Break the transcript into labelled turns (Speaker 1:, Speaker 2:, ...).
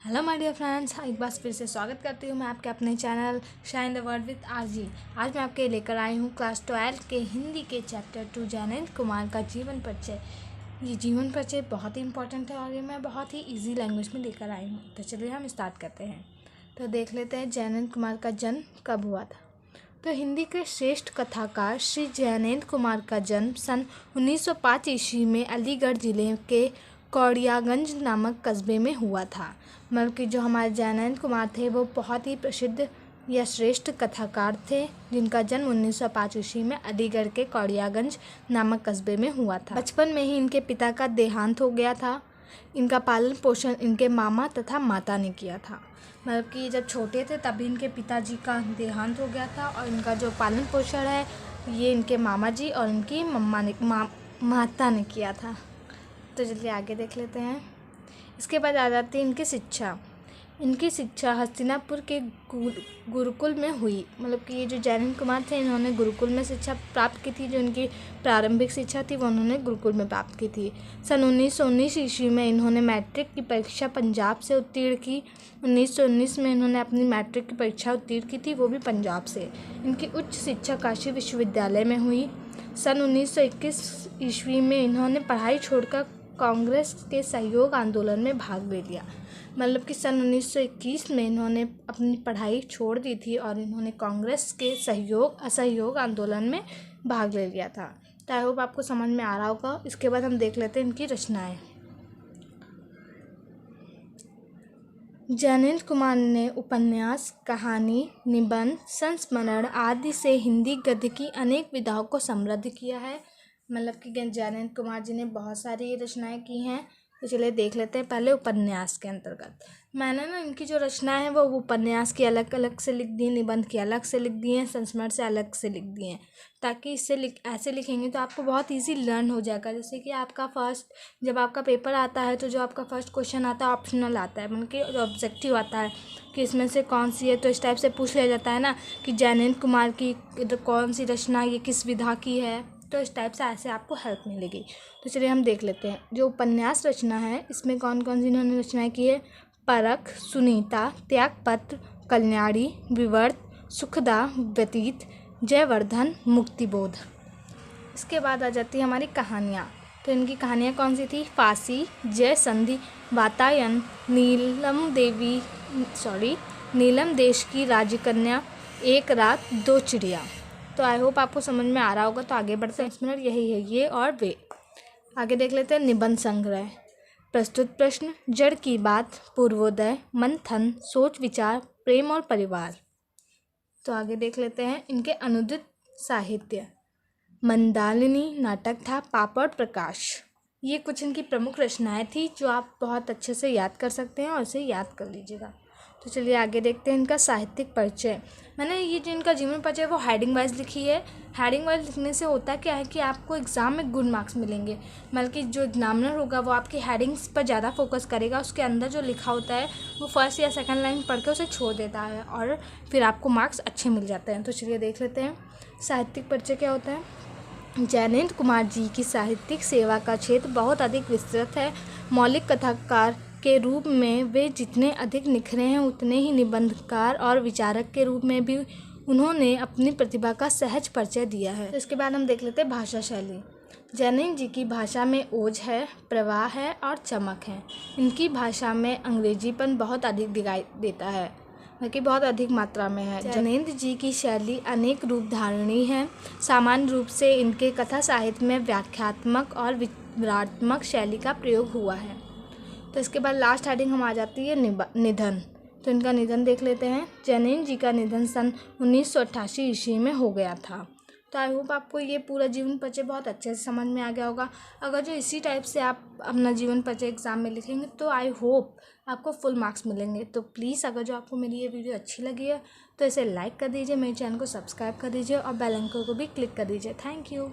Speaker 1: Hello my dear friends, एक बार फिर से स्वागत करती हूँ मैं आपके अपने channel shine the word with RG. आज मैं आपके लेकर आई हूँ क्लास 12 के हिंदी के चैप्टर 2 जयनेंद्र कुमार का जीवन परिचय। ये जीवन परिचय बहुत ही इंपॉर्टेंट है और ये मैं बहुत ही इजी लैंग्वेज में लेकर आई हूँ। तो चलिए हम स्टार्ट करते हैं। तो देख लेते हैं जयनेंद्र कुमार का जन्म कब हुआ था। तो हिंदी के श्रेष्ठ कथाकार श्री जयनेंद्र कुमार का जन्म सन 1905 ईस्वी में अलीगढ़ ज़िले के कौड़ियागंज नामक कस्बे में हुआ था। मतलब कि जो हमारे जयनेंद्र कुमार थे वो बहुत ही प्रसिद्ध या श्रेष्ठ कथाकार थे जिनका जन्म 1905 ईस्वी में अलीगढ़ के कौड़ियागंज नामक कस्बे में हुआ था। बचपन में ही इनके पिता का देहांत हो गया था। इनका पालन पोषण इनके मामा तथा माता ने किया था। मतलब कि जब छोटे थे तभी इनके पिताजी का देहांत हो गया था और इनका जो पालन पोषण है ये इनके मामा जी और इनकी माता ने किया था। तो चलिए आगे देख लेते हैं। इसके बाद आ जाती है इनकी शिक्षा। इनकी शिक्षा हस्तिनापुर के गुरुकुल में हुई। मतलब कि ये जो जयनेंद्र कुमार थे इन्होंने गुरुकुल में शिक्षा प्राप्त की थी। जो इनकी प्रारंभिक शिक्षा थी वो उन्होंने गुरुकुल में प्राप्त की थी। सन 1919 ईस्वी में इन्होंने मैट्रिक की परीक्षा पंजाब से उत्तीर्ण की। 1919 में इन्होंने अपनी मैट्रिक की परीक्षा उत्तीर्ण की थी, वो भी पंजाब से। इनकी उच्च शिक्षा काशी विश्वविद्यालय में हुई। सन 1921 ईस्वी में इन्होंने पढ़ाई छोड़कर कांग्रेस के सहयोग आंदोलन में भाग ले लिया। मतलब कि सन 1921 में इन्होंने अपनी पढ़ाई छोड़ दी थी और इन्होंने कांग्रेस के असहयोग आंदोलन में भाग ले लिया था। तो आई होप आपको समझ में आ रहा होगा। इसके बाद हम देख लेते हैं इनकी रचनाएं। जयनेंद्र कुमार ने उपन्यास, कहानी, निबंध, संस्मरण आदि से हिंदी गद्य की अनेक विधाओं को समृद्ध किया है। मतलब कि जयनेंद्र कुमार जी ने बहुत सारी रचनाएं की हैं। तो चलिए देख लेते हैं। पहले उपन्यास के अंतर्गत मैंने इनकी जो रचनाएं हैं वो उपन्यास की अलग अलग से लिख दी, निबंध की अलग से लिख दिए हैं, संस्मरण से अलग से लिख दिए हैं, ताकि ऐसे लिखेंगे तो आपको बहुत ईजी लर्न हो जाएगा। जैसे कि जब आपका पेपर आता है तो जो आपका फर्स्ट क्वेश्चन आता है ऑप्शनल आता है, मतलब कि ऑब्जेक्टिव आता है कि इसमें से कौन सी है। तो इस टाइप से पूछ लिया जाता है ना कि जयनेंद्र कुमार की कौन सी रचना ये किस विधा की है। तो इस टाइप से ऐसे आपको हेल्प मिलेगी। तो चलिए हम देख लेते हैं। जो उपन्यास रचना है इसमें कौन कौन सी इन्होंने रचनाएं की है। परख, सुनीता, त्यागपत्र, कल्याणी, विवर्त, सुखदा, व्यतीत, जयवर्धन, मुक्तिबोध। इसके बाद आ जाती है हमारी कहानियाँ। तो इनकी कहानियाँ कौन सी थी। फांसी, जय संधि, वातायन, नीलम देश की राजकन्या, एक रात दो चिड़िया। तो आई होप आपको समझ में आ रहा होगा। तो आगे बढ़ते हैं। मिनट यही है, ये और वे। आगे देख लेते हैं। निबंध संग्रह। प्रस्तुत प्रश्न, जड़ की बात, पूर्वोदय, मंथन, सोच विचार, प्रेम और परिवार। तो आगे देख लेते हैं इनके अनुदित साहित्य। मंदालिनी नाटक था, पापड़ प्रकाश। ये कुछ इनकी प्रमुख रचनाएं थी जो आप बहुत अच्छे से याद कर सकते हैं और इसे याद कर लीजिएगा। तो चलिए आगे देखते हैं इनका साहित्यिक परिचय। मैंने ये जो इनका जीवन परिचय वो हेडिंग वाइज लिखी है। हेडिंग वाइज लिखने से होता क्या है कि आपको एग्ज़ाम में गुड मार्क्स मिलेंगे। मतलब कि जो एग्जामिनर होगा वो आपकी हेडिंग्स पर ज़्यादा फोकस करेगा। उसके अंदर जो लिखा होता है वो फर्स्ट या सेकंड लाइन पढ़ के उसे छोड़ देता है और फिर आपको मार्क्स अच्छे मिल जाते हैं। तो चलिए देख लेते हैं साहित्यिक परिचय क्या होता है। जयनेंद्र कुमार जी की साहित्यिक सेवा का क्षेत्र बहुत अधिक विस्तृत है। मौलिक कथाकार के रूप में वे जितने अधिक निखरे हैं उतने ही निबंधकार और विचारक के रूप में भी उन्होंने अपनी प्रतिभा का सहज परिचय दिया है। तो इसके बाद हम देख लेते हैं भाषा शैली। जयनेंद्र जी की भाषा में ओज है, प्रवाह है और चमक है। इनकी भाषा में अंग्रेजीपन बहुत अधिक दिखाई देता है, कि बहुत अधिक मात्रा में है। जयनेंद्र जी की शैली अनेक रूप धारणी है। सामान्य रूप से इनके कथा साहित्य में व्याख्यात्मक और विवरणात्मक शैली का प्रयोग हुआ है। तो इसके बाद लास्ट हेडिंग हम आ जाती है निधन। तो इनका निधन देख लेते हैं। जयनेंद्र जी का निधन सन 1988 ईस्वी में हो गया था। तो आई होप आपको ये पूरा जीवन परिचय बहुत अच्छे से समझ में आ गया होगा। अगर जो इसी टाइप से आप अपना जीवन परिचय एग्ज़ाम में लिखेंगे तो आई होप आपको फुल मार्क्स मिलेंगे। तो प्लीज़ अगर जो आपको मेरी ये वीडियो अच्छी लगी है तो इसे लाइक कर दीजिए, मेरे चैनल को सब्सक्राइब कर दीजिए और बेल आइकन को भी क्लिक कर दीजिए। Thank you.